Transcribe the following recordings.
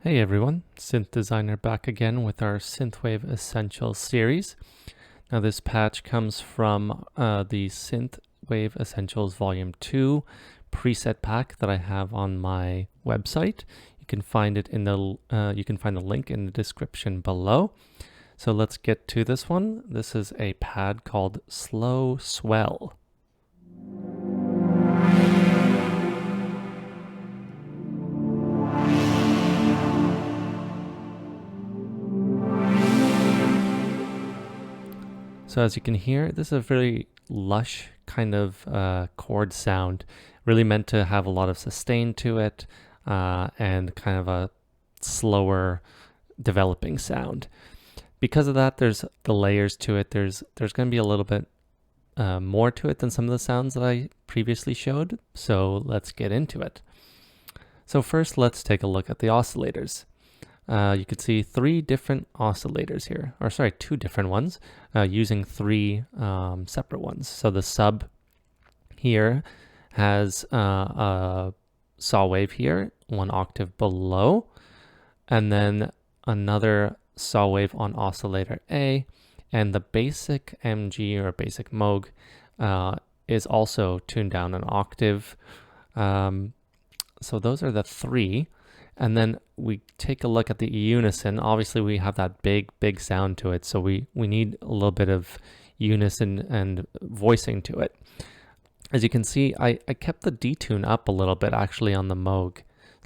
Hey everyone, Synth Designer back again with our Synthwave Essentials series. Now this patch comes from the Synthwave Essentials Volume 2 preset pack that I have on my website. You can find it in the link in the description below. So let's get to this one. This is a pad called Swell. So as you can hear, this is a very lush kind of chord sound, really meant to have a lot of sustain to it and kind of a slower developing sound. Because of that, there's the layers to it. There's going to be a little bit more to it than some of the sounds that I previously showed. So let's get into it. So first, let's take a look at the oscillators. You can see three different oscillators here, or sorry, two different ones, using three separate ones. So the sub here has a saw wave here, 1 octave below, and then another saw wave on oscillator A, and the basic MG or basic Moog is also tuned down an octave. So those are the three. And then we take a look at the unison. Obviously, we have that big sound to it, so we need a little bit of unison and voicing to it. As you can see, I kept the detune up a little bit actually on the Moog.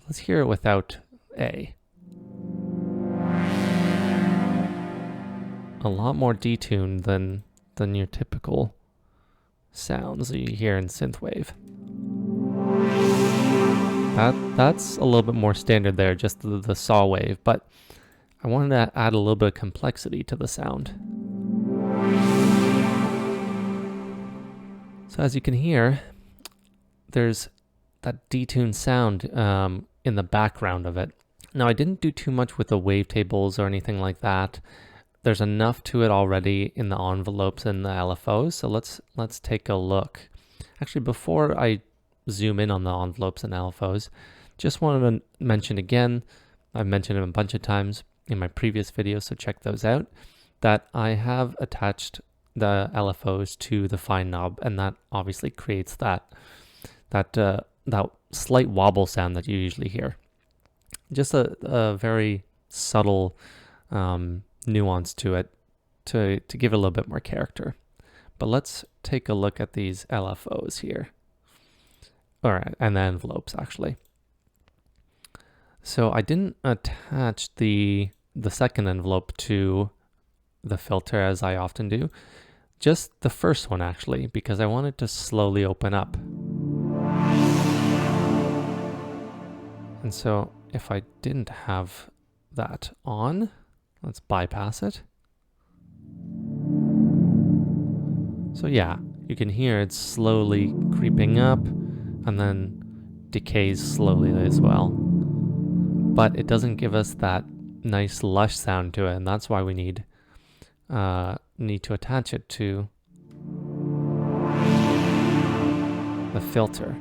Let's hear it without A. A lot more detune than your typical sounds that you hear in synthwave. That's a little bit more standard there, just the saw wave, but I wanted to add a little bit of complexity to the sound. So as you can hear, there's that detuned sound in the background of it. Now I didn't do too much with the wavetables or anything like that. There's enough to it already in the envelopes and the LFOs, so let's take a look. Actually, before I zoom in on the envelopes and LFOs, just wanted to mention again, I've mentioned them a bunch of times in my previous videos, so check those out, that I have attached the LFOs to the fine knob, and that obviously creates that slight wobble sound that you usually hear. Just a very subtle nuance to it to give it a little bit more character. But let's take a look at these LFOs here. All right, and the envelopes actually. So I didn't attach the second envelope to the filter as I often do, just the first one actually, because I wanted to slowly open up. And so if I didn't have that on, let's bypass it. So yeah, you can hear it's slowly creeping up and then decays slowly as well. But it doesn't give us that nice lush sound to it, and that's why we need to attach it to the filter.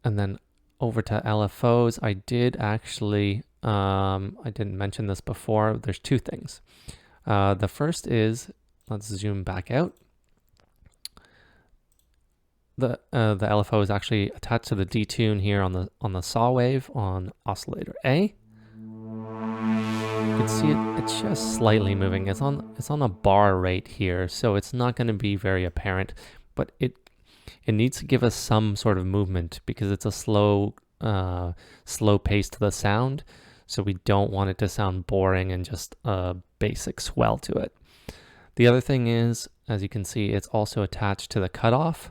And then over to LFOs, I did actually, I didn't mention this before, there's two things. The first is, let's zoom back out. The LFO is actually attached to the detune here on the saw wave on oscillator A. You can see it's just slightly moving. It's on a bar rate here, so it's not going to be very apparent, but it needs to give us some sort of movement because it's a slow pace to the sound, so we don't want it to sound boring and just a basic swell to it. The other thing is, as you can see, it's also attached to the cutoff.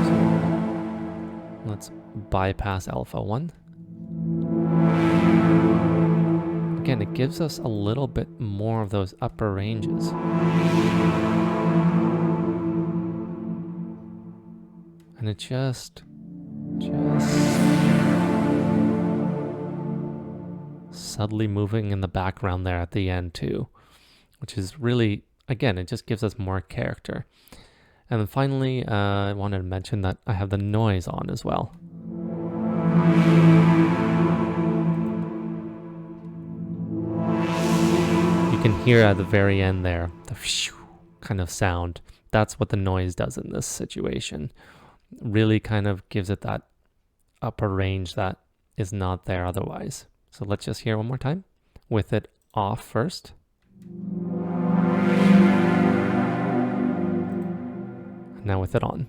So let's bypass LFO 1. Again, it gives us a little bit more of those upper ranges. And it just subtly moving in the background there at the end too, which is really, again, it just gives us more character. And then finally, I wanted to mention that I have the noise on as well. can hear at the very end there, the phew kind of sound. That's what the noise does in this situation. Really kind of gives it that upper range that is not there otherwise. So let's just hear one more time with it off first. And now with it on.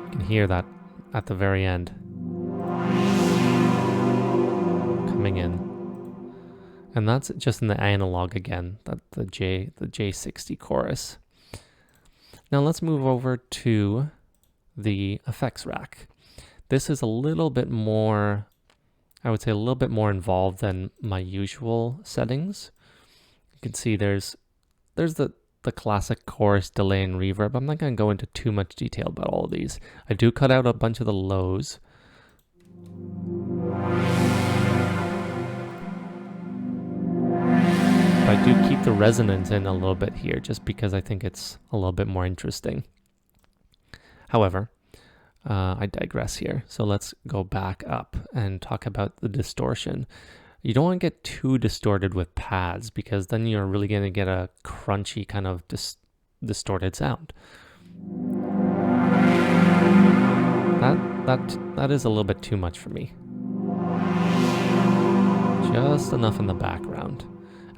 You can hear that at the very end coming in. And that's just in the analog again, that the J60 chorus. Now let's move over to the effects rack. This is a little bit more, I would say a little bit more involved than my usual settings. You can see there's the classic chorus, delay, and reverb. I'm not going to go into too much detail about all of these. I do cut out a bunch of the lows. I do keep the resonance in a little bit here just because I think it's a little bit more interesting. However, I digress here. So let's go back up and talk about the distortion. You don't want to get too distorted with pads because then you're really going to get a crunchy kind of distorted sound. That is a little bit too much for me. Just enough in the background.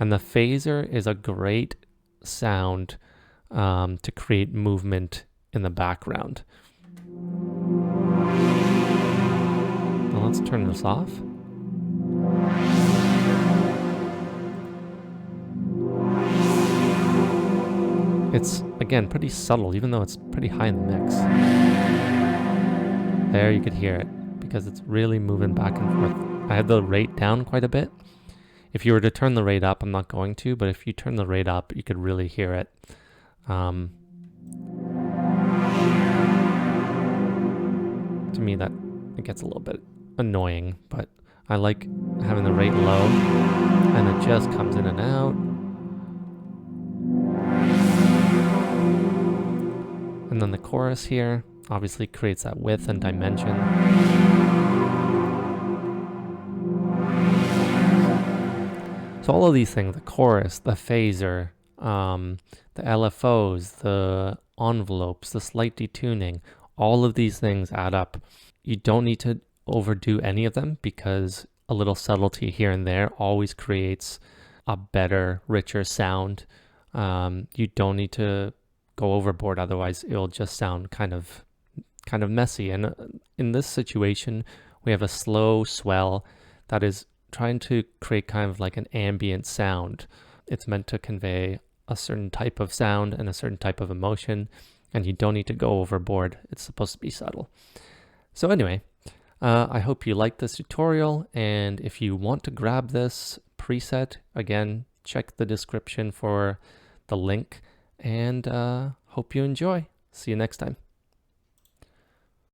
And the phaser is a great sound to create movement in the background. Now let's turn this off. It's, again, pretty subtle, even though it's pretty high in the mix. There you could hear it, because it's really moving back and forth. I had the rate down quite a bit. If you were to turn the rate up, I'm not going to, but if you turn the rate up, you could really hear it. To me, that it gets a little bit annoying, but I like having the rate low, and it just comes in and out. And then the chorus here obviously creates that width and dimension. So all of these things, the chorus, the phaser, the LFOs, the envelopes, the slight detuning, all of these things add up. You don't need to overdo any of them because a little subtlety here and there always creates a better, richer sound. You don't need to go overboard, otherwise it'll just sound kind of messy. And in this situation, we have a slow swell that is trying to create kind of like an ambient sound. It's meant to convey a certain type of sound and a certain type of emotion, and you don't need to go overboard. It's supposed to be subtle. So anyway, I hope you liked this tutorial, and if you want to grab this preset, again, check the description for the link, and hope you enjoy. See you next time.